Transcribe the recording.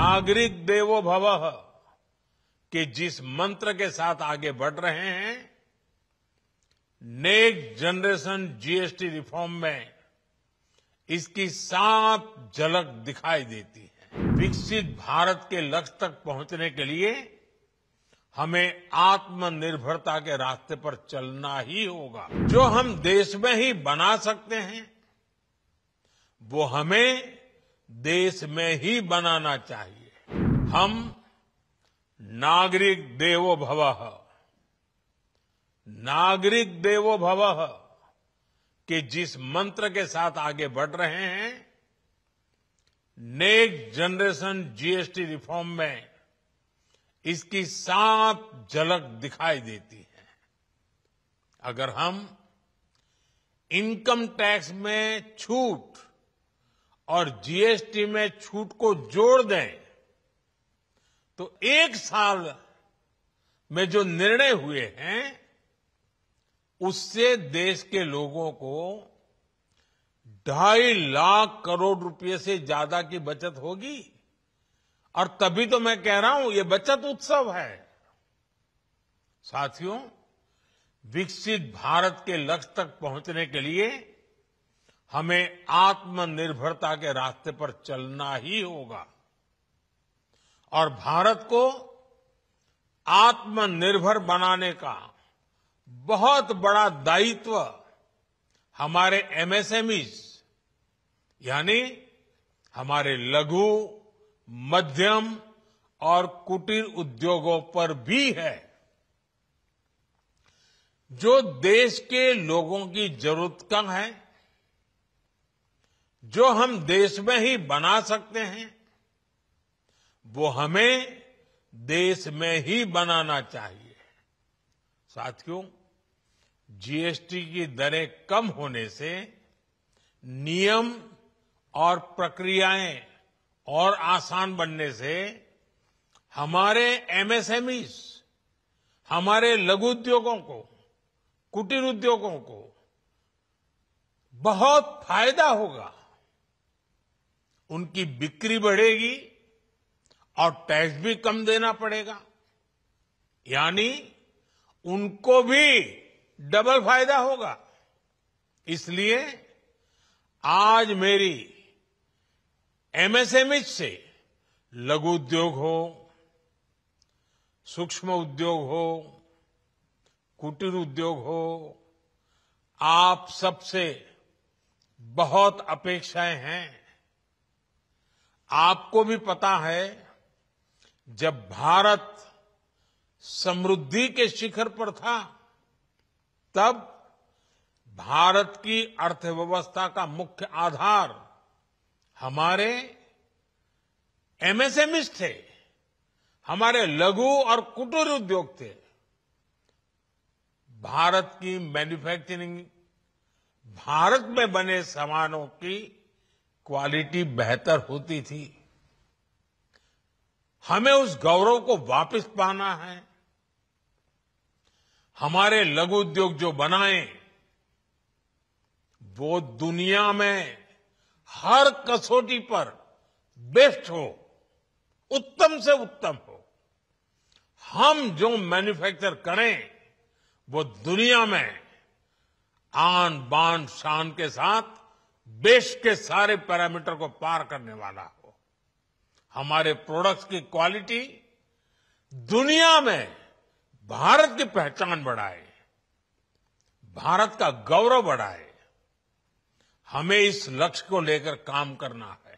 नागरिक देवो भवः के जिस मंत्र के साथ आगे बढ़ रहे हैं, नेक्स्ट जनरेशन जीएसटी रिफॉर्म में इसकी साफ झलक दिखाई देती है। विकसित भारत के लक्ष्य तक पहुंचने के लिए हमें आत्मनिर्भरता के रास्ते पर चलना ही होगा। जो हम देश में ही बना सकते हैं, वो हमें देश में ही बनाना चाहिए। हम नागरिक देवो भवः, नागरिक देवो भवः के जिस मंत्र के साथ आगे बढ़ रहे हैं, नेक्स्ट जनरेशन जीएसटी रिफॉर्म में इसकी साफ झलक दिखाई देती है। अगर हम इनकम टैक्स में छूट और जीएसटी में छूट को जोड़ दें, तो एक साल में जो निर्णय हुए हैं, उससे देश के लोगों को 2.5 लाख करोड़ रुपए से ज्यादा की बचत होगी। और तभी तो मैं कह रहा हूं, ये बचत उत्सव है। साथियों, विकसित भारत के लक्ष्य तक पहुंचने के लिए हमें आत्मनिर्भरता के रास्ते पर चलना ही होगा। और भारत को आत्मनिर्भर बनाने का बहुत बड़ा दायित्व हमारे एमएसएमईज यानी हमारे लघु, मध्यम और कुटीर उद्योगों पर भी है। जो देश के लोगों की जरूरत का है, जो हम देश में ही बना सकते हैं, वो हमें देश में ही बनाना चाहिए। साथियों, जीएसटी की दरें कम होने से नियम और प्रक्रियाएं और आसान बनने से हमारे एमएसएमईज, हमारे लघु उद्योगों को, कुटीर उद्योगों को बहुत फायदा होगा। उनकी बिक्री बढ़ेगी और टैक्स भी कम देना पड़ेगा, यानी उनको भी डबल फायदा होगा। इसलिए आज मेरी एमएसएमई से लघु उद्योग हो, सूक्ष्म उद्योग हो, कुटीर उद्योग हो, आप सबसे बहुत अपेक्षाएं हैं। आपको भी पता है, जब भारत समृद्धि के शिखर पर था, तब भारत की अर्थव्यवस्था का मुख्य आधार हमारे एमएसएमईज थे, हमारे लघु और कुटीर उद्योग थे। भारत की मैन्युफैक्चरिंग, भारत में बने सामानों की क्वालिटी बेहतर होती थी। हमें उस गौरव को वापस पाना है। हमारे लघु उद्योग जो बनाए, वो दुनिया में हर कसौटी पर बेस्ट हो, उत्तम से उत्तम हो। हम जो मैन्युफैक्चर करें, वो दुनिया में आन बान शान के साथ देश के सारे पैरामीटर को पार करने वाला हो। हमारे प्रोडक्ट्स की क्वालिटी दुनिया में भारत की पहचान बढ़ाए, भारत का गौरव बढ़ाए। हमें इस लक्ष्य को लेकर काम करना है।